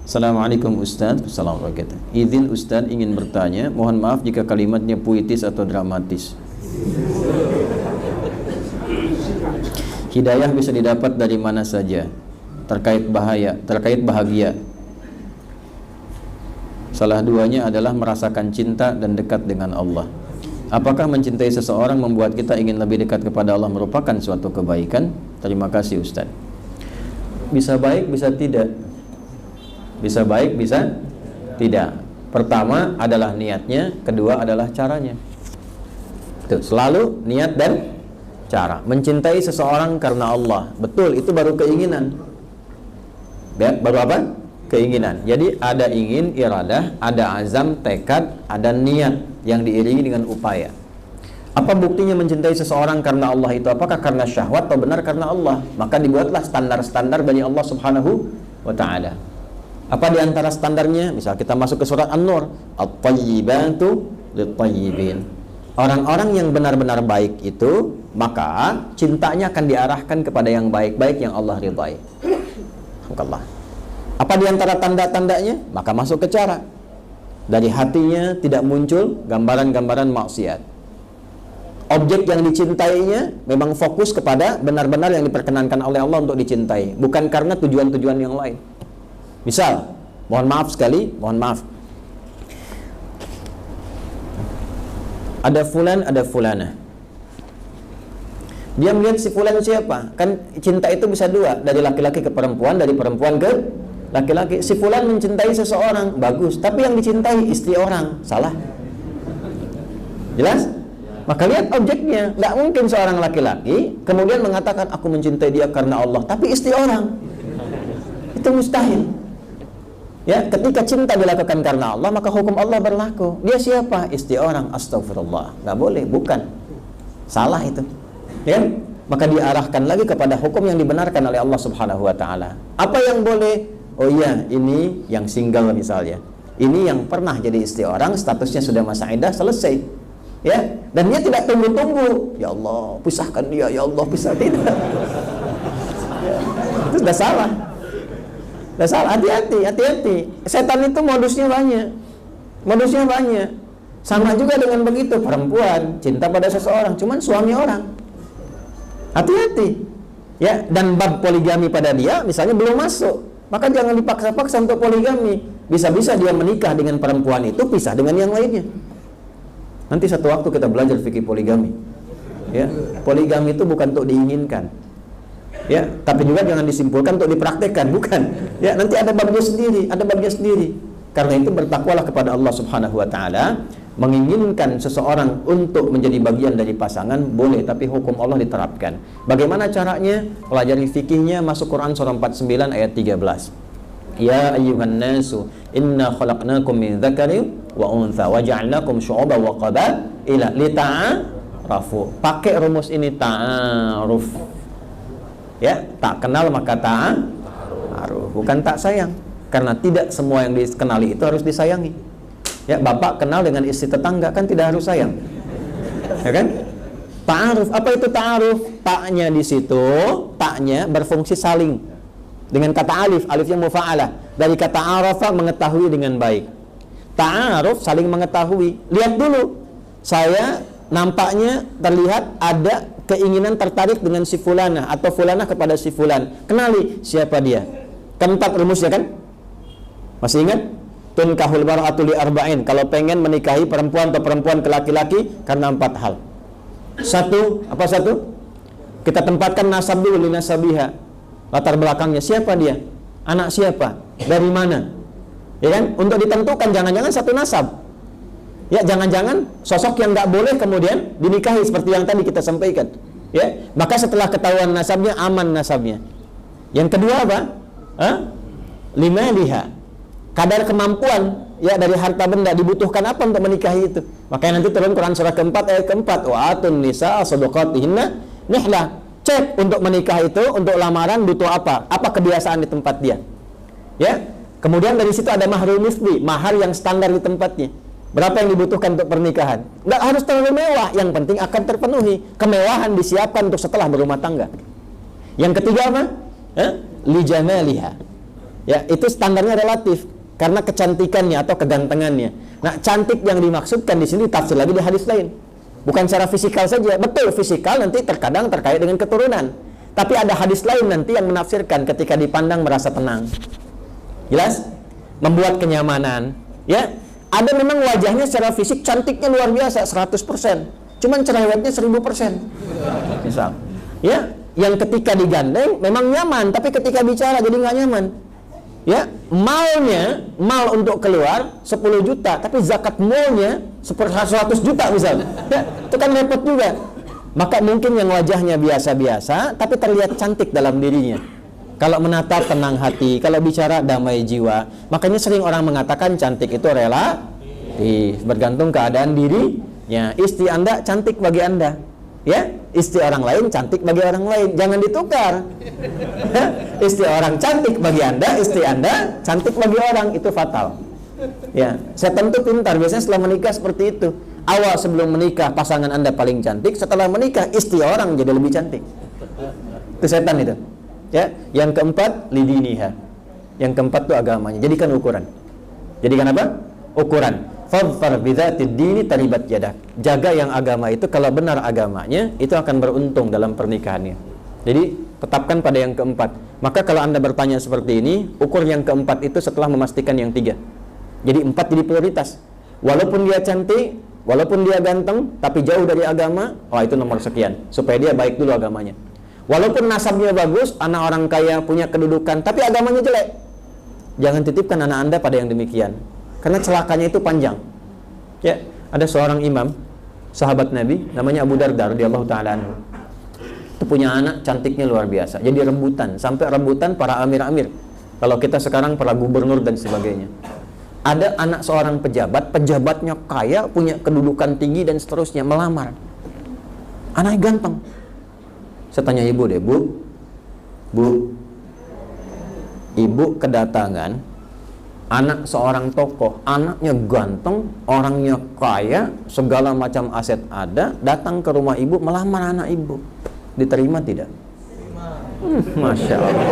Assalamualaikum Ustaz. Assalamualaikum warahmatullahi wabarakatuh. Izin Ustaz ingin bertanya, mohon maaf jika kalimatnya puitis atau dramatis. Hidayah bisa didapat dari mana saja? Terkait bahagia. Salah duanya adalah merasakan cinta dan dekat dengan Allah. Apakah mencintai seseorang membuat kita ingin lebih dekat kepada Allah merupakan suatu kebaikan? Terima kasih Ustaz. Bisa baik, bisa tidak. Bisa baik, bisa tidak. Pertama adalah niatnya, kedua adalah caranya. Tuh, selalu niat dan cara. Mencintai seseorang karena Allah. Betul, itu baru keinginan. Baru apa? Keinginan. Jadi ada ingin, iradah, ada azam, tekad, ada niat yang diiringi dengan upaya. Apa buktinya mencintai seseorang karena Allah itu? Apakah karena syahwat atau benar karena Allah? Maka dibuatlah standar-standar dari Allah Subhanahu wa ta'ala. Apa di antara standarnya? Misal kita masuk ke surat An-Nur, at-tayyibatu lit-tayyibin. Orang-orang yang benar-benar baik itu, maka cintanya akan diarahkan kepada yang baik-baik yang Allah ridhai. Alhamdulillah. Apa di antara tanda-tandanya? Maka masuk ke cara. Dari hatinya tidak muncul gambaran-gambaran maksiat. Objek yang dicintainya memang fokus kepada benar-benar yang diperkenankan oleh Allah untuk dicintai, bukan karena tujuan-tujuan yang lain. Misal, mohon maaf sekali, mohon maaf. Ada fulan, ada fulana. Dia melihat si fulan siapa? Kan cinta itu bisa dua, dari laki-laki ke perempuan, dari perempuan ke laki-laki. Si fulan mencintai seseorang, bagus. Tapi yang dicintai istri orang, salah. Jelas? Maka lihat objeknya. Nggak mungkin seorang laki-laki kemudian mengatakan aku mencintai dia karena Allah, tapi istri orang. Itu mustahil. Ya, ketika cinta dilakukan karena Allah, maka hukum Allah berlaku. Dia siapa? Istri orang. Astagfirullah. Nggak boleh, bukan. Salah itu. Ya, maka diarahkan lagi kepada hukum yang dibenarkan oleh Allah Subhanahu wa ta'ala. Apa yang boleh? Oh iya, ini yang single misalnya. Ini yang pernah jadi istri orang, statusnya sudah masa iddah, selesai. Ya, dan dia tidak tunggu-tunggu. Ya Allah, pisahkan dia. Ya Allah, pisah tidak. Ya, itu sudah salah. Salah, hati-hati. Setan itu modusnya banyak. Sama juga dengan begitu, perempuan cinta pada seseorang, cuman suami orang. Hati-hati. Ya, dan bab poligami pada dia misalnya belum masuk. Maka jangan dipaksa-paksa untuk poligami. Bisa-bisa dia menikah dengan perempuan itu, pisah dengan yang lainnya. Nanti satu waktu kita belajar fikih poligami. Ya, poligami itu bukan untuk diinginkan. Ya, tapi juga jangan disimpulkan untuk dipraktekkan, bukan. Ya, nanti ada babnya sendiri, Karena itu bertakwalah kepada Allah Subhanahu wa taala. Menginginkan seseorang untuk menjadi bagian dari pasangan boleh, tapi hukum Allah diterapkan. Bagaimana caranya? Pelajari fikihnya, masuk Quran surah 49 ayat 13. Ya ayyuhan nasu inna khalaqnakum min dzakarin wa untha wa ja'alnakum syu'uban wa qabaila lita'arafu. Pakai rumus ini, ta'aruf. Ya, tak kenal maka ta'aruf, bukan tak sayang. Karena tidak semua yang dikenali itu harus disayangi. Ya, bapak kenal dengan istri tetangga kan tidak harus sayang. Ya kan? Ta'aruf, apa itu ta'aruf? Taknya di situ, taknya berfungsi saling. Dengan kata alif, alifnya mufa'alah. Dari kata arafa, mengetahui dengan baik. Ta'aruf, saling mengetahui. Lihat dulu, saya nampaknya terlihat ada keinginan tertarik dengan si fulanah atau fulanah kepada si fulan. Kenali siapa dia. Kan 4 rumusnya kan? Masih ingat? Tunkahul mar'atu li arba'in. Kalau pengen menikahi perempuan atau perempuan ke laki-laki karena 4 hal. Satu, apa satu? Kita tempatkan nasab dulu, li nasabiha. Latar belakangnya siapa dia? Anak siapa? Dari mana? Ya kan? Untuk ditentukan jangan-jangan satu nasab. Ya, jangan-jangan sosok yang nggak boleh kemudian dinikahi seperti yang tadi kita sampaikan. Ya, maka setelah ketahuan nasabnya, aman nasabnya. Yang kedua apa? Lima liha. Kadar kemampuan ya dari harta benda, dibutuhkan apa untuk menikahi itu. Makanya nanti turun Quran surah keempat ayat keempat. Wa atun nisa shadaqatihinna nihlah. Cek untuk menikah itu, untuk lamaran butuh apa? Apa kebiasaan di tempat dia? Ya. Kemudian dari situ ada mahrul misli, mahar yang standar di tempatnya. Berapa yang dibutuhkan untuk pernikahan? Nggak harus terlalu mewah, yang penting akan terpenuhi. Kemewahan disiapkan untuk setelah berumah tangga. Yang ketiga apa? Li jamaliha. Ya, itu standarnya relatif karena kecantikannya atau kegantengannya. Nah, cantik yang dimaksudkan di sini tafsir lagi di hadis lain. Bukan secara fisikal saja. Betul, fisikal nanti terkadang terkait dengan keturunan. Tapi ada hadis lain nanti yang menafsirkan ketika dipandang merasa tenang. Jelas? Membuat kenyamanan. Ya, ada memang wajahnya secara fisik cantiknya luar biasa 100%. Cuman cerewetnya 1000%. Misal. Ya, yang ketika digandeng memang nyaman, tapi ketika bicara jadi nggak nyaman. Ya, mal untuk keluar 10 juta, tapi zakat malnya 100 juta misalnya. Ya, itu kan repot juga. Maka mungkin yang wajahnya biasa-biasa, tapi terlihat cantik dalam dirinya. Kalau menatap tenang hati, kalau bicara damai jiwa. Makanya sering orang mengatakan cantik itu relatif, bergantung keadaan dirinya. Istri Anda cantik bagi Anda. Ya, istri orang lain cantik bagi orang lain, jangan ditukar. Istri orang cantik bagi Anda, istri Anda cantik bagi orang, itu fatal. Ya, setan itu pintar, biasanya setelah menikah seperti itu. Awal sebelum menikah pasangan Anda paling cantik, setelah menikah istri orang jadi lebih cantik. Itu setan itu. Ya, yang keempat lidiniha. Yang keempat itu agamanya. Jadikan ukuran. Jadikan apa? Ukuran. Fadfar bidzatid dini taribat yadak. Jaga yang agama itu, kalau benar agamanya, itu akan beruntung dalam pernikahannya. Jadi, tetapkan pada yang keempat. Maka kalau Anda bertanya seperti ini, ukur yang keempat itu setelah memastikan yang 3. Jadi 4 jadi prioritas. Walaupun dia cantik, walaupun dia ganteng, tapi jauh dari agama, itu nomor sekian. Supaya dia baik dulu agamanya. Walaupun nasabnya bagus, anak orang kaya, punya kedudukan, tapi agamanya jelek, jangan titipkan anak Anda pada yang demikian. Karena celakanya itu panjang. Ya, ada seorang imam, sahabat Nabi, namanya Abu Darda radhiyallahu taala anhu. Itu punya anak cantiknya luar biasa. Jadi rebutan, sampai rebutan para amir-amir. Kalau kita sekarang para gubernur dan sebagainya. Ada anak seorang pejabat, pejabatnya kaya, punya kedudukan tinggi dan seterusnya, melamar. Anaknya ganteng. Saya tanya ibu deh, Bu, ibu kedatangan anak seorang tokoh, anaknya ganteng, orangnya kaya, segala macam aset ada, datang ke rumah ibu, melamar anak ibu. Diterima tidak? Masya Allah.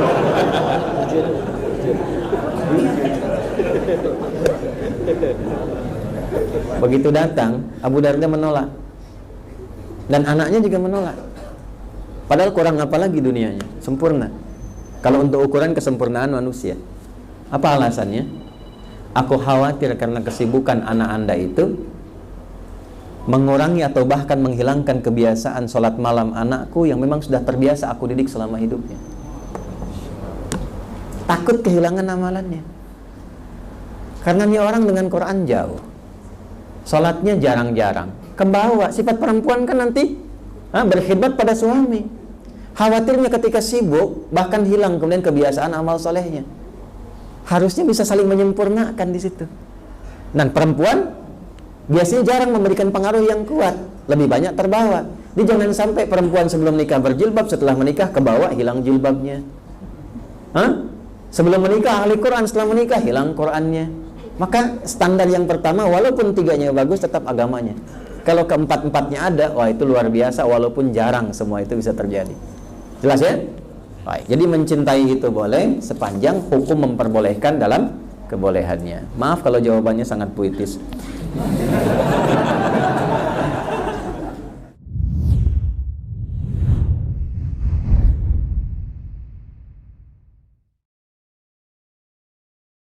Begitu datang, Abu Darda menolak. Dan anaknya juga menolak. Padahal kurang apa lagi dunianya? Sempurna. Kalau untuk ukuran kesempurnaan manusia. Apa alasannya? Aku khawatir karena kesibukan anak Anda itu mengurangi atau bahkan menghilangkan kebiasaan sholat malam anakku yang memang sudah terbiasa aku didik selama hidupnya. Takut kehilangan amalannya. Karena ini orang dengan Quran jauh, sholatnya jarang-jarang, kebawa. Sifat perempuan kan nanti berkhidmat pada suami. Khawatirnya ketika sibuk bahkan hilang kemudian kebiasaan amal solehnya. Harusnya bisa saling menyempurnakan di situ. Dan perempuan biasanya jarang memberikan pengaruh yang kuat, lebih banyak terbawa. Jadi jangan sampai perempuan sebelum nikah berjilbab, setelah menikah kebawa hilang jilbabnya. Sebelum menikah ahli Quran, setelah menikah hilang Qurannya. Maka standar yang pertama, walaupun 3-nya bagus, tetap agamanya. Kalau keempat-empatnya ada, wah itu luar biasa, walaupun jarang semua itu bisa terjadi. Jelas ya? Baik, jadi mencintai itu boleh sepanjang hukum memperbolehkan dalam kebolehannya. Maaf kalau jawabannya sangat puitis.